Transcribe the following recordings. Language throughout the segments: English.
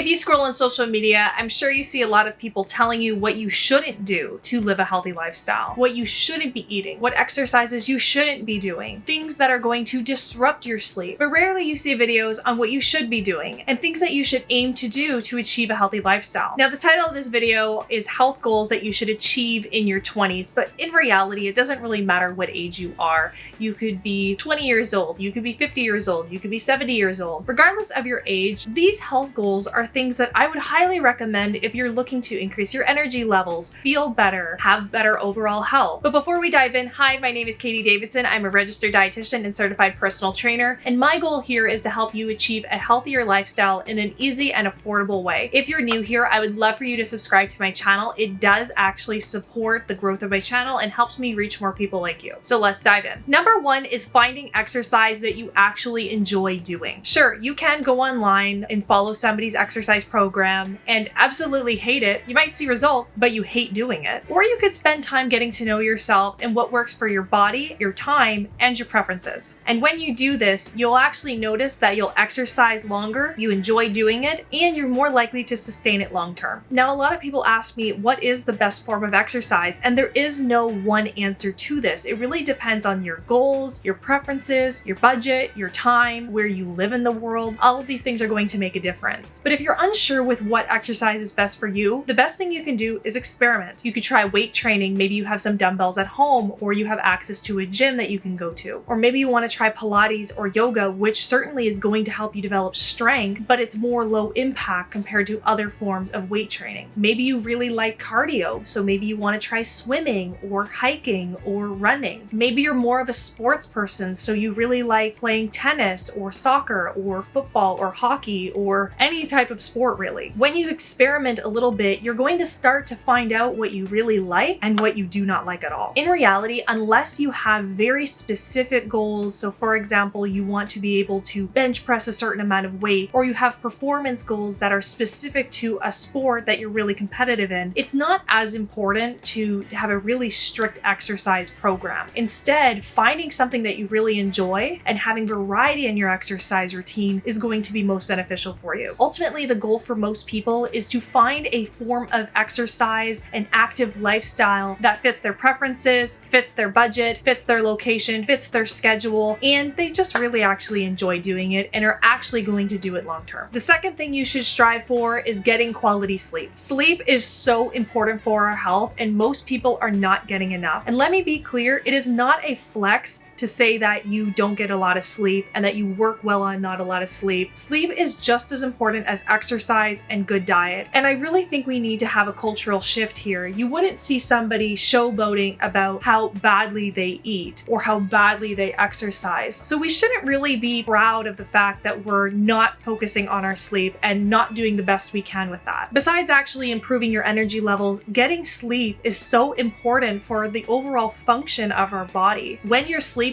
If you scroll on social media, I'm sure you see a lot of people telling you what you shouldn't do to live a healthy lifestyle, what you shouldn't be eating, what exercises you shouldn't be doing, things that are going to disrupt your sleep. But rarely you see videos on what you should be doing and things that you should aim to do to achieve a healthy lifestyle. Now, the title of this video is health goals that you should achieve in your 20s, but in reality, it doesn't really matter what age you are. You could be 20 years old, you could be 50 years old, you could be 70 years old. Regardless of your age, these health goals are things that I would highly recommend if you're looking to increase your energy levels, feel better, have better overall health. But before we dive in, hi, my name is Katie Davidson. I'm a registered dietitian and certified personal trainer, and my goal here is to help you achieve a healthier lifestyle in an easy and affordable way. If you're new here, I would love for you to subscribe to my channel. It does actually support the growth of my channel and helps me reach more people like you. So let's dive in. Number one is finding exercise that you actually enjoy doing. Sure, you can go online and follow somebody's exercise program and absolutely hate it. You might see results, but you hate doing it. Or you could spend time getting to know yourself and what works for your body, your time, and your preferences. And when you do this, you'll actually notice that you'll exercise longer, you enjoy doing it, and you're more likely to sustain it long term. Now, a lot of people ask me, what is the best form of exercise? And there is no one answer to this. It really depends on your goals, your preferences, your budget, your time, where you live in the world. All of these things are going to make a difference. But if you're unsure with what exercise is best for you, the best thing you can do is experiment. You could try weight training. Maybe you have some dumbbells at home, or you have access to a gym that you can go to. Or maybe you want to try Pilates or yoga, which certainly is going to help you develop strength, but it's more low impact compared to other forms of weight training. Maybe you really like cardio, so maybe you want to try swimming or hiking or running. Maybe you're more of a sports person, so you really like playing tennis or soccer or football or hockey or any type of sport really. When you experiment a little bit, you're going to start to find out what you really like and what you do not like at all. In reality, unless you have very specific goals, so for example, you want to be able to bench press a certain amount of weight, or you have performance goals that are specific to a sport that you're really competitive in, it's not as important to have a really strict exercise program. Instead, finding something that you really enjoy and having variety in your exercise routine is going to be most beneficial for you. Ultimately, the goal for most people is to find a form of exercise and active lifestyle that fits their preferences, fits their budget, fits their location, fits their schedule, and they just really actually enjoy doing it and are actually going to do it long term. The second thing you should strive for is getting quality sleep. Sleep is so important for our health, and most people are not getting enough. And let me be clear, it is not a flex to say that you don't get a lot of sleep and that you work well on not a lot of sleep. Sleep is just as important as exercise and good diet. And I really think we need to have a cultural shift here. You wouldn't see somebody showboating about how badly they eat or how badly they exercise. So we shouldn't really be proud of the fact that we're not focusing on our sleep and not doing the best we can with that. Besides actually improving your energy levels, getting sleep is so important for the overall function of our body. When you're sleeping,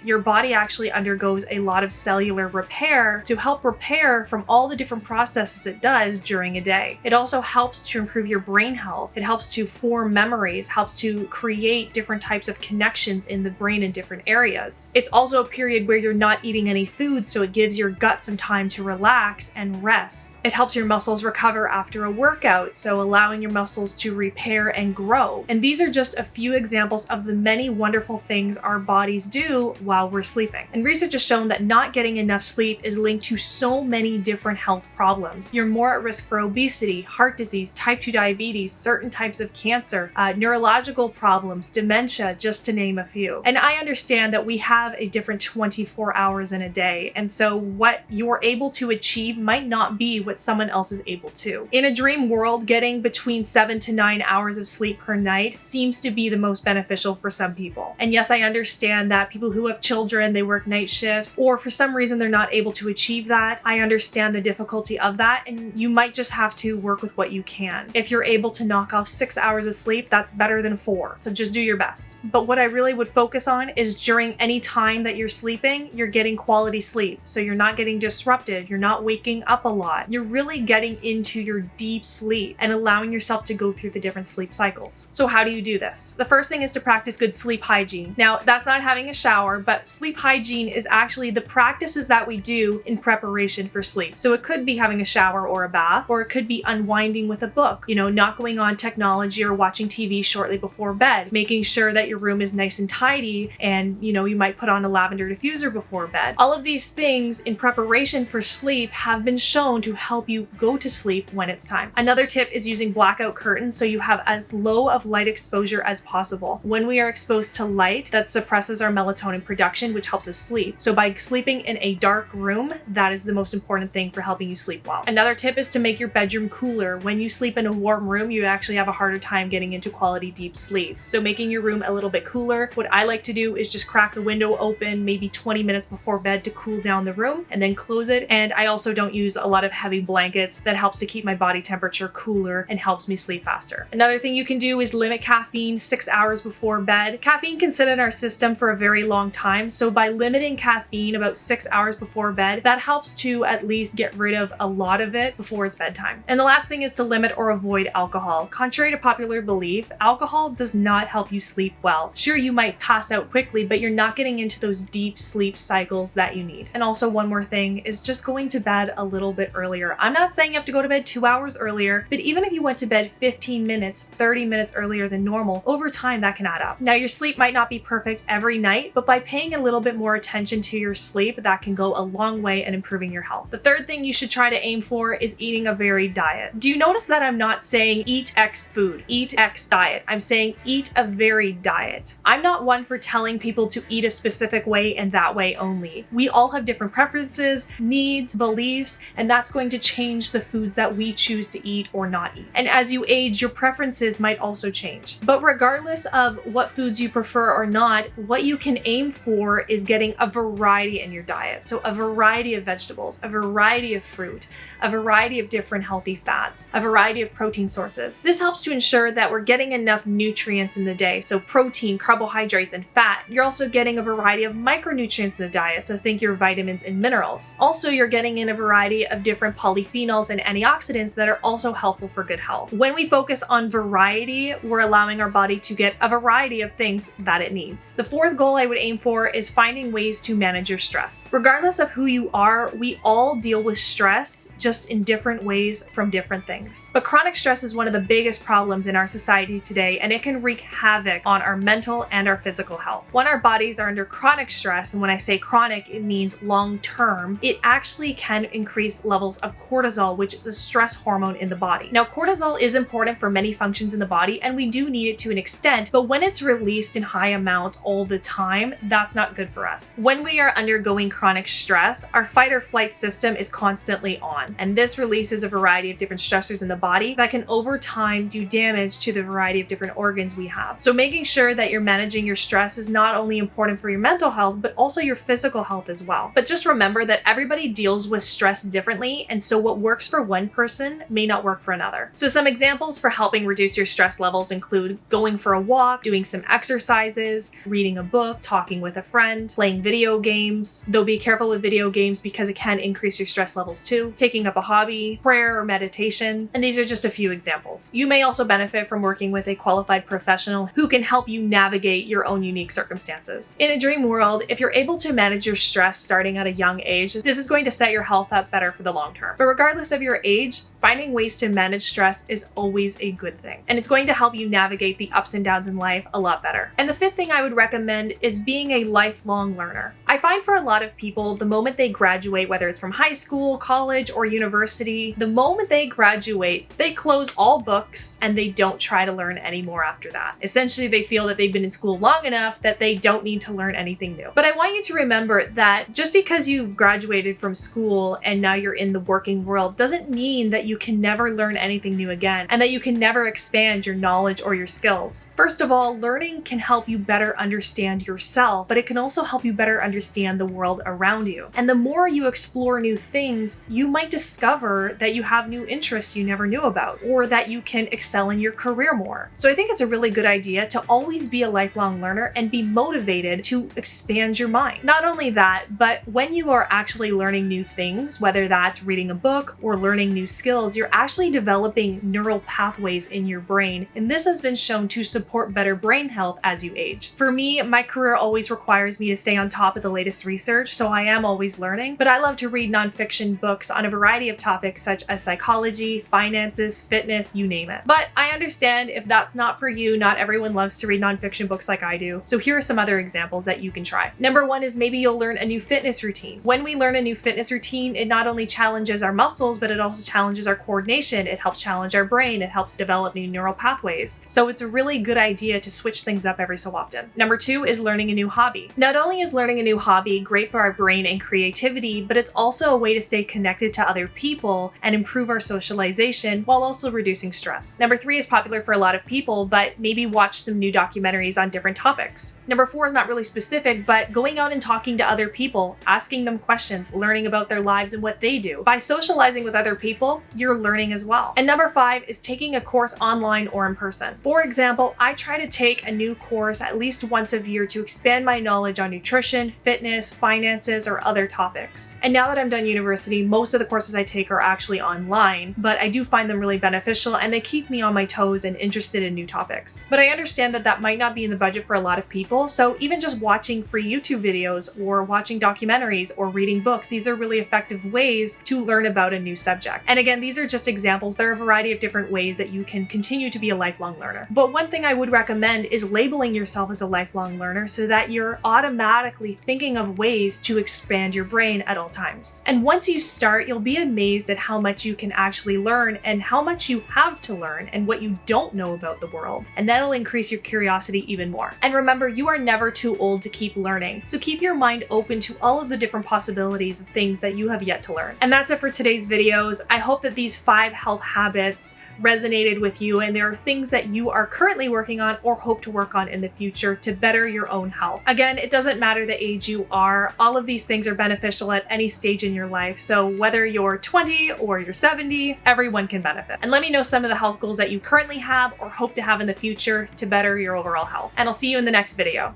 your body actually undergoes a lot of cellular repair to help repair from all the different processes it does during a day. It also helps to improve your brain health. It helps to form memories, helps to create different types of connections in the brain in different areas. It's also a period where you're not eating any food, so it gives your gut some time to relax and rest. It helps your muscles recover after a workout, so allowing your muscles to repair and grow. And these are just a few examples of the many wonderful things our bodies do while we're sleeping. And research has shown that not getting enough sleep is linked to so many different health problems. You're more at risk for obesity, heart disease, type 2 diabetes, certain types of cancer, neurological problems, dementia, just to name a few. And I understand that we have a different 24 hours in a day, and so what you're able to achieve might not be what someone else is able to. In a dream world, getting between 7 to 9 hours of sleep per night seems to be the most beneficial for some people. And yes, I understand that people who have children, they work night shifts, or for some reason they're not able to achieve that. I understand the difficulty of that, and you might just have to work with what you can. If you're able to knock off 6 hours of sleep, that's better than 4. So just do your best. But what I really would focus on is during any time that you're sleeping, you're getting quality sleep. So you're not getting disrupted, you're not waking up a lot. You're really getting into your deep sleep and allowing yourself to go through the different sleep cycles. So how do you do this? The first thing is to practice good sleep hygiene. Now, that's not having a shower, but sleep hygiene is actually the practices that we do in preparation for sleep. So it could be having a shower or a bath, or it could be unwinding with a book, not going on technology or watching TV shortly before bed, making sure that your room is nice and tidy, and you might put on a lavender diffuser before bed. All of these things in preparation for sleep have been shown to help you go to sleep when it's time. Another tip is using blackout curtains so you have as low of light exposure as possible. When we are exposed to light, that suppresses our melatonin production, which helps us sleep. So by sleeping in a dark room, that is the most important thing for helping you sleep well. Another tip is to make your bedroom cooler. When you sleep in a warm room, you actually have a harder time getting into quality deep sleep. So making your room a little bit cooler. What I like to do is just crack the window open maybe 20 minutes before bed to cool down the room and then close it. And I also don't use a lot of heavy blankets. That helps to keep my body temperature cooler and helps me sleep faster. Another thing you can do is limit caffeine 6 hours before bed. Caffeine can sit in our system for a very long time. So by limiting caffeine about 6 hours before bed, that helps to at least get rid of a lot of it before it's bedtime. And the last thing is to limit or avoid alcohol. Contrary to popular belief, alcohol does not help you sleep well. Sure, you might pass out quickly, but you're not getting into those deep sleep cycles that you need. And also one more thing is just going to bed a little bit earlier. I'm not saying you have to go to bed 2 hours earlier, but even if you went to bed 15 minutes, 30 minutes earlier than normal, over time that can add up. Now your sleep might not be perfect every night, but by paying a little bit more attention to your sleep, that can go a long way in improving your health. The third thing you should try to aim for is eating a varied diet. Do you notice that I'm not saying eat X food, eat X diet? I'm saying eat a varied diet. I'm not one for telling people to eat a specific way and that way only. We all have different preferences, needs, beliefs, and that's going to change the foods that we choose to eat or not eat. And as you age, your preferences might also change. But regardless of what foods you prefer or not, what you can aim for is getting a variety in your diet. So a variety of vegetables, a variety of fruit, a variety of different healthy fats, a variety of protein sources. This helps to ensure that we're getting enough nutrients in the day. So protein, carbohydrates, and fat. You're also getting a variety of micronutrients in the diet. So think your vitamins and minerals. Also, you're getting in a variety of different polyphenols and antioxidants that are also helpful for good health. When we focus on variety, we're allowing our body to get a variety of things that it needs. The fourth goal I would aim for is finding ways to manage your stress. Regardless of who you are, we all deal with stress, just in different ways from different things. But chronic stress is one of the biggest problems in our society today, and it can wreak havoc on our mental and our physical health. When our bodies are under chronic stress, and when I say chronic, it means long-term, it actually can increase levels of cortisol, which is a stress hormone in the body. Now, cortisol is important for many functions in the body, and we do need it to an extent, but when it's released in high amounts all the time, that's not good for us. When we are undergoing chronic stress, our fight or flight system is constantly on, and this releases a variety of different stressors in the body that can over time do damage to the variety of different organs we have. So making sure that you're managing your stress is not only important for your mental health, but also your physical health as well. But just remember that everybody deals with stress differently, and so what works for one person may not work for another. So some examples for helping reduce your stress levels include going for a walk, doing some exercises, reading a book, talking with a friend, playing video games, though be careful with video games because it can increase your stress levels too, taking up a hobby, prayer or meditation, and these are just a few examples. You may also benefit from working with a qualified professional who can help you navigate your own unique circumstances. In a dream world, if you're able to manage your stress starting at a young age, this is going to set your health up better for the long term. But regardless of your age, finding ways to manage stress is always a good thing, and it's going to help you navigate the ups and downs in life a lot better. And the fifth thing I would recommend is being a lifelong learner. I find for a lot of people, the moment they graduate, whether it's from high school, college, or university, the moment they graduate, they close all books and they don't try to learn any more after that. Essentially, they feel that they've been in school long enough that they don't need to learn anything new. But I want you to remember that just because you've graduated from school and now you're in the working world doesn't mean that you can never learn anything new again and that you can never expand your knowledge or your skills. First of all, learning can help you better understand yourself, but it can also help you better understand the world around you. And the more you explore new things, you might discover that you have new interests you never knew about, or that you can excel in your career more. So I think it's a really good idea to always be a lifelong learner and be motivated to expand your mind. Not only that, but when you are actually learning new things, whether that's reading a book or learning new skills, skills, you're actually developing neural pathways in your brain, and this has been shown to support better brain health as you age. For me, my career always requires me to stay on top of the latest research, so I am always learning, but I love to read nonfiction books on a variety of topics such as psychology, finances, fitness, you name it. But I understand if that's not for you, not everyone loves to read nonfiction books like I do, so here are some other examples that you can try. Number one is maybe you'll learn a new fitness routine. When we learn a new fitness routine, it not only challenges our muscles, but it also challenges our coordination, it helps challenge our brain, it helps develop new neural pathways. So it's a really good idea to switch things up every so often. Number two is learning a new hobby. Not only is learning a new hobby great for our brain and creativity, but it's also a way to stay connected to other people and improve our socialization while also reducing stress. Number three is popular for a lot of people, but maybe watch some new documentaries on different topics. Number four is not really specific, but going out and talking to other people, asking them questions, learning about their lives and what they do. By socializing with other people, you're learning as well. And number five is taking a course online or in person. For example, I try to take a new course at least once a year to expand my knowledge on nutrition, fitness, finances, or other topics. And now that I'm done university, most of the courses I take are actually online, but I do find them really beneficial and they keep me on my toes and interested in new topics. But I understand that that might not be in the budget for a lot of people, so even just watching free YouTube videos or watching documentaries or reading books, these are really effective ways to learn about a new subject. And again, these are just examples. There are a variety of different ways that you can continue to be a lifelong learner. But one thing I would recommend is labeling yourself as a lifelong learner so that you're automatically thinking of ways to expand your brain at all times. And once you start, you'll be amazed at how much you can actually learn and how much you have to learn and what you don't know about the world. And that'll increase your curiosity even more. And remember, you are never too old to keep learning. So keep your mind open to all of the different possibilities of things that you have yet to learn. And that's it for today's videos. I hope that these 5 health habits resonated with you and there are things that you are currently working on or hope to work on in the future to better your own health. Again, it doesn't matter the age you are. All of these things are beneficial at any stage in your life. So whether you're 20 or you're 70, everyone can benefit. And let me know some of the health goals that you currently have or hope to have in the future to better your overall health. And I'll see you in the next video.